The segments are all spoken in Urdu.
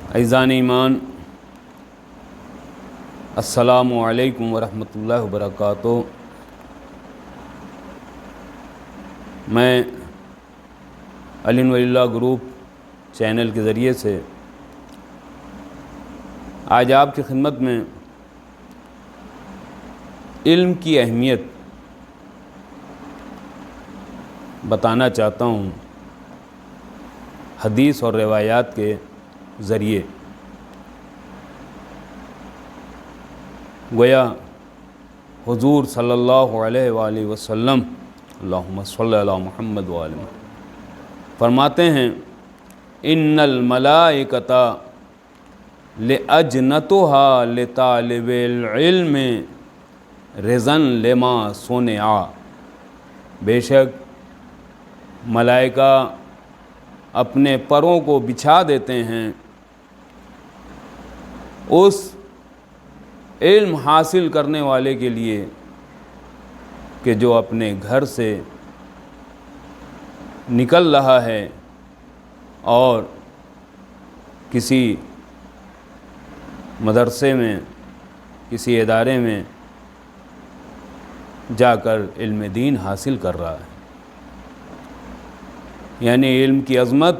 عزیزان ایمان، السلام علیکم ورحمۃ اللہ وبرکاتہ۔ میں علی ولی اللہ گروپ چینل کے ذریعے سے آج آپ کی خدمت میں علم کی اہمیت بتانا چاہتا ہوں حدیث اور روایات کے ذریعے۔ گویا حضور صلی اللہ علیہ وآلہ وسلم اللہم صلی علی محمد وآلہ محمد فرماتے ہیں ان الملائکۃ لأجنتھا لطالب العلم رزقا لما صنع، بے شک ملائکہ اپنے پروں کو بچھا دیتے ہیں اس علم حاصل کرنے والے کے لیے کہ جو اپنے گھر سے نکل رہا ہے اور کسی مدرسے میں، کسی ادارے میں جا کر علم دین حاصل کر رہا ہے۔ یعنی علم کی عظمت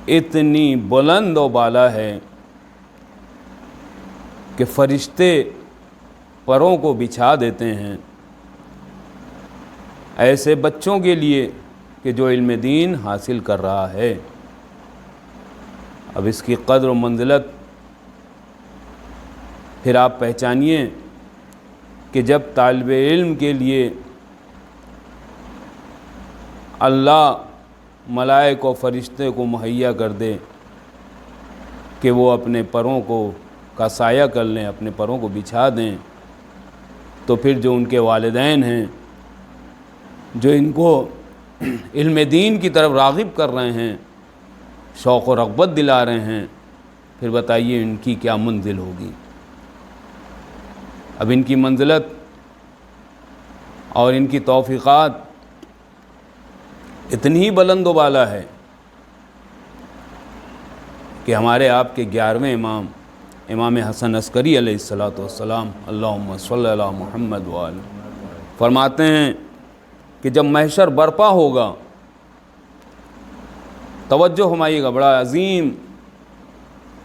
اتنی بلند و بالا ہے کہ فرشتے پروں کو بچھا دیتے ہیں ایسے بچوں کے لیے کہ جو علم دین حاصل کر رہا ہے۔ اب اس کی قدر و منزلت پھر آپ پہچانیے کہ جب طالب علم کے لیے اللہ ملائک و فرشتے کو مہیا کر دے کہ وہ اپنے پروں کو کا سایہ کر لیں، اپنے پروں کو بچھا دیں، تو پھر جو ان کے والدین ہیں جو ان کو علم دین کی طرف راغب کر رہے ہیں، شوق و رغبت دلا رہے ہیں، پھر بتائیے ان کی کیا منزل ہوگی۔ اب ان کی منزلت اور ان کی توفیقات اتنی ہی بلند و بالا ہے کہ ہمارے آپ کے 11ویں امام حسن عسکری علیہ السلام اللہم صلی علی محمد وآلہ فرماتے ہیں کہ جب محشر برپا ہوگا، توجہ ہماری کا بڑا عظیم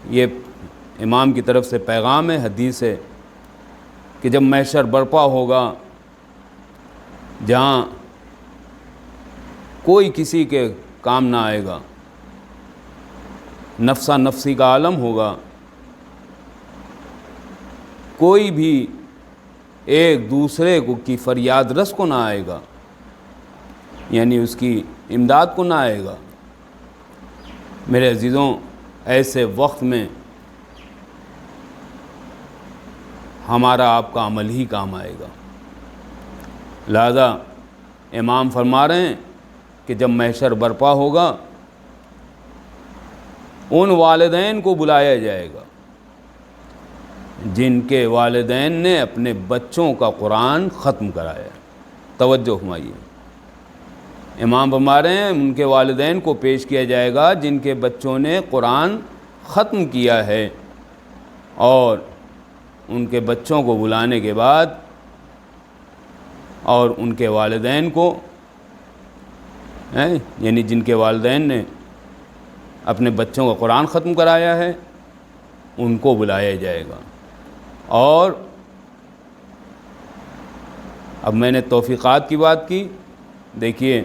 یہ امام کی طرف سے پیغام ہے، حدیث ہے کہ جب محشر برپا ہوگا جہاں کوئی کسی کے کام نہ آئے گا، نفسا نفسی کا عالم ہوگا، کوئی بھی ایک دوسرے کو کی فریاد رس کو نہ آئے گا، یعنی اس کی امداد کو نہ آئے گا۔ میرے عزیزوں، ایسے وقت میں ہمارا آپ کا عمل ہی کام آئے گا۔ لہذا امام فرما رہے ہیں کہ جب محشر برپا ہوگا ان والدین کو بلایا جائے گا جن کے والدین نے اپنے بچوں کا قرآن ختم کرایا۔ توجہ فرمائیے، امام فرما رہے ہیں ان کے والدین کو پیش کیا جائے گا جن کے بچوں نے قرآن ختم کیا ہے، اور ان کے بچوں کو بلانے کے بعد اور ان کے والدین کو یعنی جن کے والدین نے اپنے بچوں کا قرآن ختم کرایا ہے ان کو بلایا جائے گا۔ اور اب میں نے توفیقات کی بات کی، دیکھیے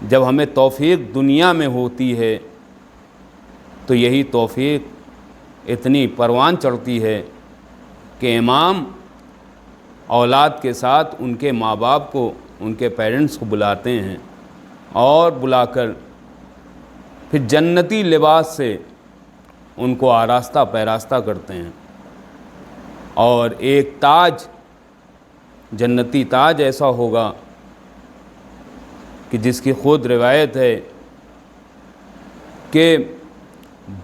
جب ہمیں توفیق دنیا میں ہوتی ہے تو یہی توفیق اتنی پروان چڑھتی ہے کہ امام اولاد کے ساتھ ان کے ماں باپ کو، ان کے پیرنٹس کو بلاتے ہیں اور بلا کر پھر جنتی لباس سے ان کو آراستہ پیراستہ کرتے ہیں، اور ایک تاج، جنتی تاج ایسا ہوگا کہ جس کی خود روایت ہے کہ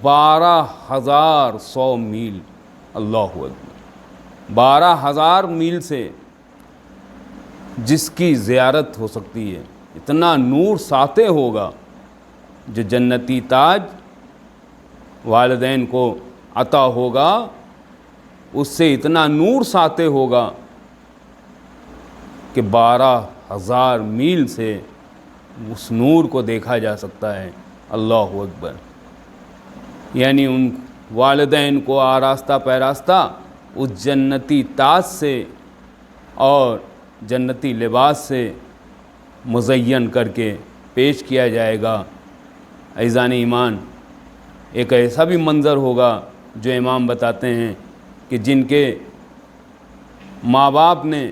12,100 میل، اللہ اکبر، 12,000 میل سے جس کی زیارت ہو سکتی ہے، اتنا نور ساطع ہوگا جو جنتی تاج والدین کو عطا ہوگا اس سے اتنا نور ساطع ہوگا کہ 12,000 میل سے اس نور کو دیکھا جا سکتا ہے۔ اللہ اکبر۔ یعنی ان والدین کو آراستہ پیراستہ اس جنتی تاج سے اور جنتی لباس سے مزین کر کے پیش کیا جائے گا۔ عزیزان ایمان، ایک ایسا بھی منظر ہوگا جو امام بتاتے ہیں کہ جن کے ماں باپ نے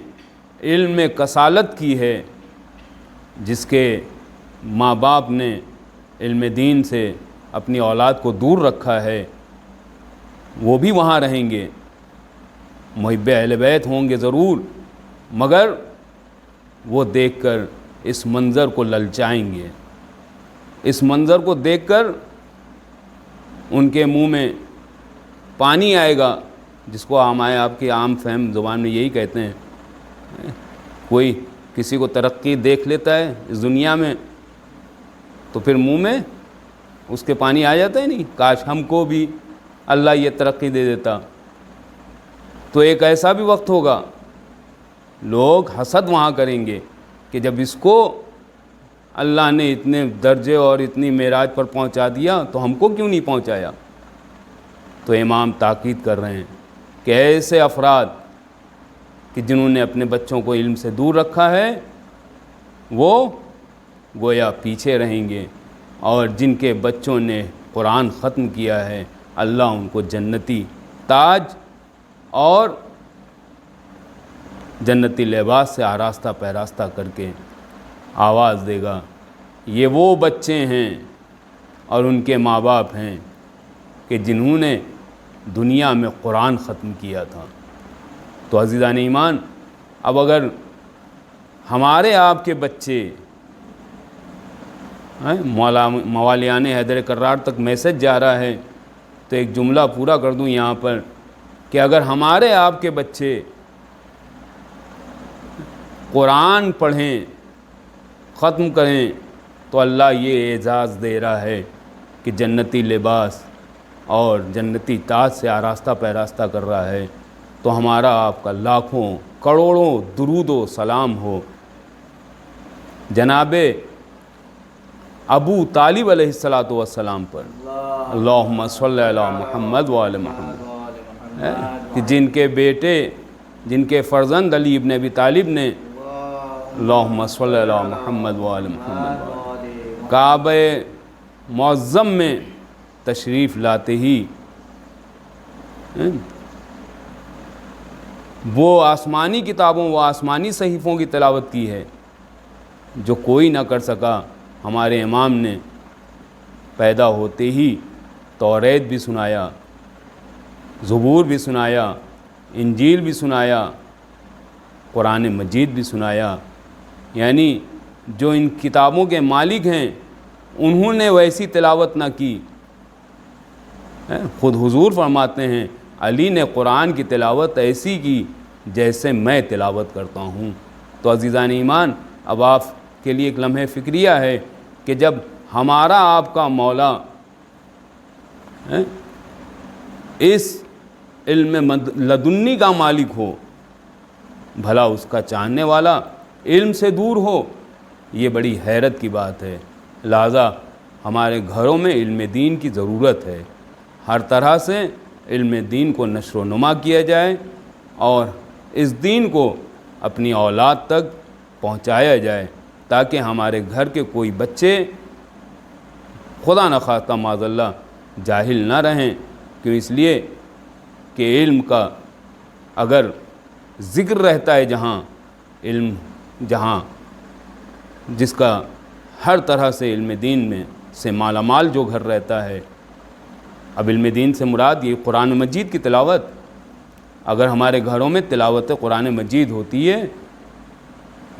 علم میں کسالت کی ہے، جس کے ماں باپ نے علم دین سے اپنی اولاد کو دور رکھا ہے، وہ بھی وہاں رہیں گے، محب اہل بیت ہوں گے ضرور، مگر وہ دیکھ کر اس منظر کو للچائیں گے۔ اس منظر کو دیکھ کر ان کے منہ میں پانی آئے گا، جس کو آپ کی عام فہم زبان میں یہی کہتے ہیں۔ کوئی کسی کو ترقی دیکھ لیتا ہے اس دنیا میں تو پھر منہ میں اس کے پانی آ جاتا ہے، نہیں کاش ہم کو بھی اللہ یہ ترقی دے دیتا۔ تو ایک ایسا بھی وقت ہوگا لوگ حسد وہاں کریں گے کہ جب اس کو اللہ نے اتنے درجے اور اتنی معراج پر پہنچا دیا تو ہم کو کیوں نہیں پہنچایا۔ تو امام تاکید کر رہے ہیں کہ ایسے افراد کہ جنہوں نے اپنے بچوں کو علم سے دور رکھا ہے وہ گویا پیچھے رہیں گے، اور جن کے بچوں نے قرآن ختم کیا ہے اللہ ان کو جنتی تاج اور جنتی لباس سے آراستہ پیراستہ کر کے آواز دے گا، یہ وہ بچے ہیں اور ان کے ماں باپ ہیں کہ جنہوں نے دنیا میں قرآن ختم کیا تھا۔ تو عزیزان ایمان، اب اگر ہمارے آپ کے بچے موالیان حیدر کرار تک میسج جا رہا ہے تو ایک جملہ پورا کر دوں یہاں پر کہ اگر ہمارے آپ کے بچے قرآن پڑھیں، ختم کریں، تو اللہ یہ اعزاز دے رہا ہے کہ جنتی لباس اور جنتی تاج سے آراستہ پیراستہ کر رہا ہے۔ تو ہمارا آپ کا لاکھوں کروڑوں درود و سلام ہو جناب ابو طالب علیہ الصلاۃ والسلام پر، اللہم صلی علی محمد وآل محمد، کہ جن کے بیٹے، جن کے فرزند علی ابن ابی طالب نے اللہم صلی علی محمد وآل محمد کعبہ معظم میں تشریف لاتے ہی وہ آسمانی کتابوں، وہ آسمانی صحیفوں کی تلاوت کی ہے جو کوئی نہ کر سکا۔ ہمارے امام نے پیدا ہوتے ہی توریت بھی سنایا، زبور بھی سنایا، انجیل بھی سنایا، قرآن مجید بھی سنایا۔ یعنی جو ان کتابوں کے مالک ہیں انہوں نے ویسی تلاوت نہ کی۔ خود حضور فرماتے ہیں علی نے قرآن کی تلاوت ایسی کی جیسے میں تلاوت کرتا ہوں۔ تو عزیزان ایمان، اب آپ کے لیے ایک لمحہ فکریہ ہے کہ جب ہمارا آپ کا مولا اس علم لدنی کا مالک ہو، بھلا اس کا چاہنے والا علم سے دور ہو، یہ بڑی حیرت کی بات ہے۔ لہذا ہمارے گھروں میں علم دین کی ضرورت ہے، ہر طرح سے علم دین کو نشر و نما کیا جائے اور اس دین کو اپنی اولاد تک پہنچایا جائے تاکہ ہمارے گھر کے کوئی بچے خدا نخواستہ معاذ اللہ جاہل نہ رہیں۔ کیوں؟ اس لیے کہ علم کا اگر ذکر رہتا ہے جہاں علم، جہاں جس کا ہر طرح سے علم دین میں سے مالا مال جو گھر رہتا ہے، اب علم دین سے مراد یہ قرآن مجید کی تلاوت، اگر ہمارے گھروں میں تلاوت قرآن مجید ہوتی ہے،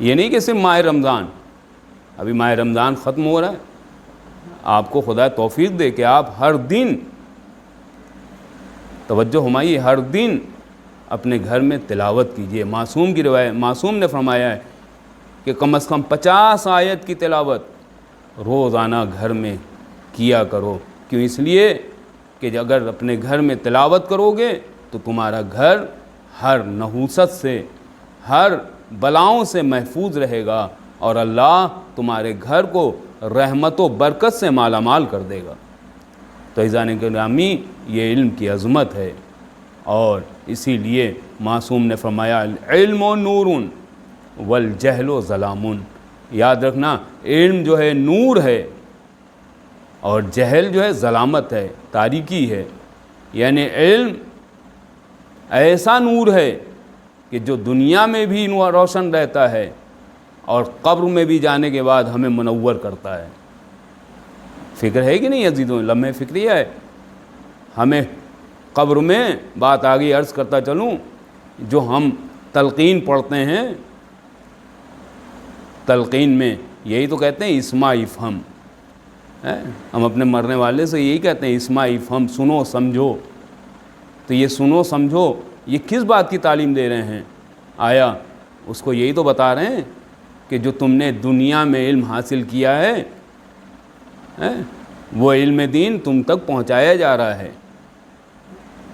یہ نہیں کہ صرف ماہ رمضان، ابھی ماہ رمضان ختم ہو رہا ہے، آپ کو خدا توفیق دے کہ آپ ہر دن، توجہ ہماری، ہر دن اپنے گھر میں تلاوت کیجئے۔ معصوم کی روایت، معصوم نے فرمایا ہے کہ کم از کم 50 آیت کی تلاوت روزانہ گھر میں کیا کرو۔ کیوں؟ اس لیے کہ اگر اپنے گھر میں تلاوت کرو گے تو تمہارا گھر ہر نحوست سے، ہر بلاؤں سے محفوظ رہے گا، اور اللہ تمہارے گھر کو رحمت و برکت سے مالا مال کر دے گا۔ تو عزیزان گرامی، یہ علم کی عظمت ہے، اور اسی لیے معصوم نے فرمایا علم و نور والجہل و ظلام۔ یاد رکھنا، علم جو ہے نور ہے، اور جہل جو ہے ظلامت ہے، تاریکی ہے۔ یعنی علم ایسا نور ہے کہ جو دنیا میں بھی روشن رہتا ہے، اور قبر میں بھی جانے کے بعد ہمیں منور کرتا ہے۔ فکر ہے کہ نہیں عزیزوں؟ لمحہ فکریہ ہے۔ ہمیں قبر میں بات آگے عرض کرتا چلوں، جو ہم تلقین پڑھتے ہیں، تلقین میں یہی تو کہتے ہیں اسمع افہم، ہم اپنے مرنے والے سے یہی کہتے ہیں اسمع افہم، سنو سمجھو۔ تو یہ سنو سمجھو، یہ کس بات کی تعلیم دے رہے ہیں؟ آیا اس کو یہی تو بتا رہے ہیں کہ جو تم نے دنیا میں علم حاصل کیا ہے، وہ علم دین تم تک پہنچایا جا رہا ہے۔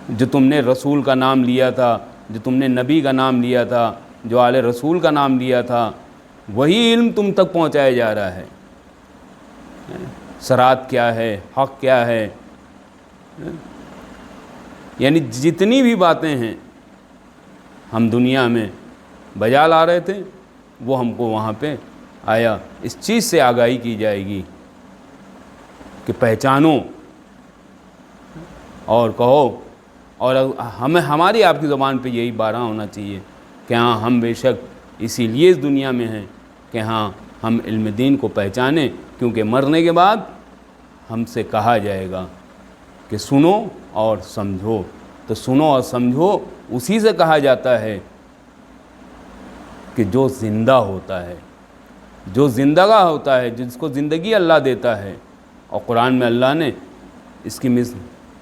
جو تم نے رسول کا نام لیا تھا، جو تم نے نبی کا نام لیا تھا، جو آل رسول کا نام لیا تھا، وہی علم تم تک پہنچایا جا رہا ہے۔ صراط کیا ہے، حق کیا ہے، یعنی جتنی بھی باتیں ہیں ہم دنیا میں بجا لا رہے تھے، وہ ہم کو وہاں پہ آیا اس چیز سے آگاہی کی جائے گی کہ پہچانو اور کہو، اور ہماری آپ کی زبان پہ یہی بارہ ہونا چاہیے کہ ہاں ہم بے شک اسی لیے اس دنیا میں ہیں کہ ہاں ہم علم دین کو پہچانیں، کیونکہ مرنے کے بعد ہم سے کہا جائے گا کہ سنو اور سمجھو۔ تو سنو اور سمجھو اسی سے کہا جاتا ہے کہ جو زندہ ہوتا ہے، جو زندگی ہوتا ہے، جس کو زندگی اللہ دیتا ہے۔ اور قرآن میں اللہ نے اس کی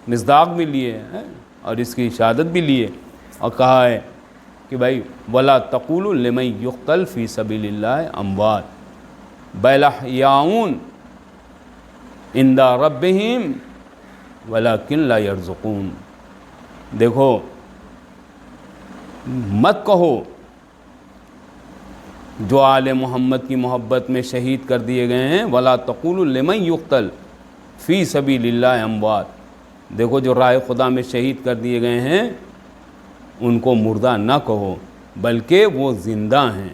مصداق بھی لیے ہے اور اس کی شہادت بھی لیے، اور کہا ہے کہ بھائی وَلَا تَقُولُوا لِمَن يُقْتَلْ فِي سَبِيلِ اللَّهِ أَمْوَاتٌ بَلْ أَحْيَاءٌ عِندَ رَبِّهِمْ وَلَكِنْ لَا يَرْزُقُونَ۔ دیکھو، مت کہو جو آل محمد کی محبت میں شہید کر دیے گئے ہیں، وَلَا تَقُولُوا لِمَن يُقْتَلْ فِي سَبِيلِ اللَّهِ أَمْوَاتٌ، دیکھو جو راہ خدا میں شہید کر دیے گئے ہیں ان کو مردہ نہ کہو، بلکہ وہ زندہ ہیں۔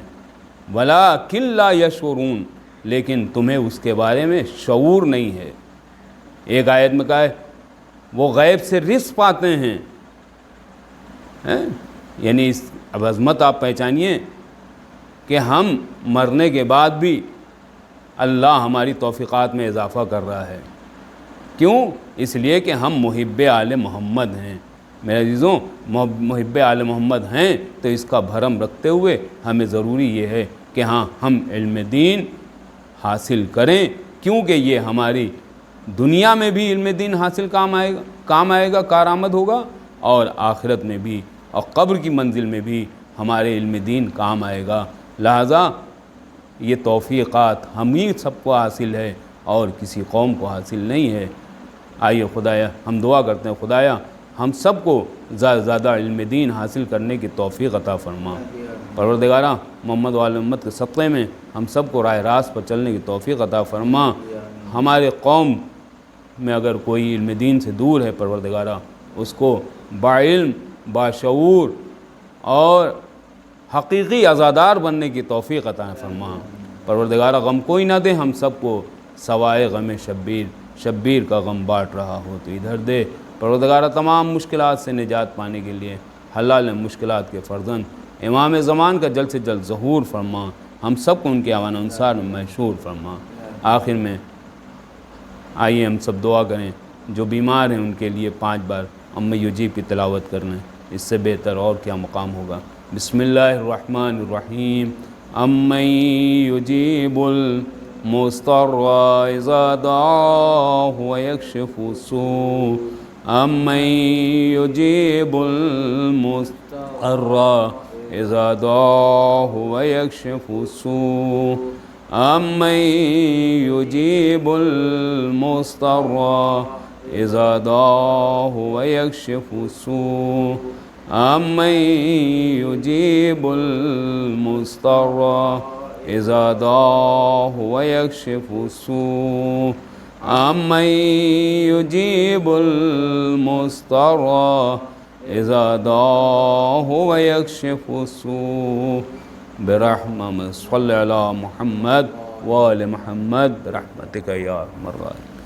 وَلَكِنْ لَا يَشْعُرُونَ، لیکن تمہیں اس کے بارے میں شعور نہیں ہے۔ ایک آیت میں کہا ہے وہ غیب سے رزق پاتے ہیں، یعنی اس اب عظمت آپ پہچانیے کہ ہم مرنے کے بعد بھی اللہ ہماری توفیقات میں اضافہ کر رہا ہے۔ کیوں؟ اس لیے کہ ہم محب آل محمد ہیں۔ میرے عزیزوں، محب آل محمد ہیں تو اس کا بھرم رکھتے ہوئے ہمیں ضروری یہ ہے کہ ہاں ہم علم دین حاصل کریں، کیونکہ یہ ہماری دنیا میں بھی علم دین حاصل کام آئے گا، کارآمد ہوگا، اور آخرت میں بھی اور قبر کی منزل میں بھی ہمارے علم دین کام آئے گا۔ لہٰذا یہ توفیقات ہم ہی سب کو حاصل ہے اور کسی قوم کو حاصل نہیں ہے۔ آئیے خدایا ہم دعا کرتے ہیں، خدایا ہم سب کو زیادہ سے زیادہ علم دین حاصل کرنے کی توفیق عطا فرما۔ پروردگارہ محمد و آل محمد کے صدقے میں ہم سب کو راہ راست پر چلنے کی توفیق عطا فرما۔ ہمارے قوم میں اگر کوئی علم دین سے دور ہے، پروردگارہ اس کو باعلم، باشعور اور حقیقی عزادار بننے کی توفیق عطا فرما۔ پروردگارہ غم کوئی نہ دے ہم سب کو سوائے غم شبیر کا غم بانٹ رہا ہو تو ادھر دے۔ پروردگارہ تمام مشکلات سے نجات پانے کے لیے حلال مشکلات کے فرزند امام زمان کا جلد سے جلد ظہور فرما، ہم سب کو ان کے اعوان انصار میں محشور فرما۔ آخر میں آئیے ہم سب دعا کریں، جو بیمار ہیں ان کے لیے 5 بار اما یجیب کی تلاوت کرنا ہے، اس سے بہتر اور کیا مقام ہوگا۔ بسم اللہ الرحمن الرحیم۔ امن یجیب المضطر اذا دعاہ ویکشف السوء، امن یجیب المضطر اذا دعاہ ویکشف السوء، امن یجیب المضطر إذا دعاه ويكشف السوء أمن يجيب المضطر إذا دعاه ويكشف السوء أمن يجيب المضطر إذا دعاه ويكشف السوء برحمة صل على محمد وآل محمد برحمتك يا أرحم الراحمين.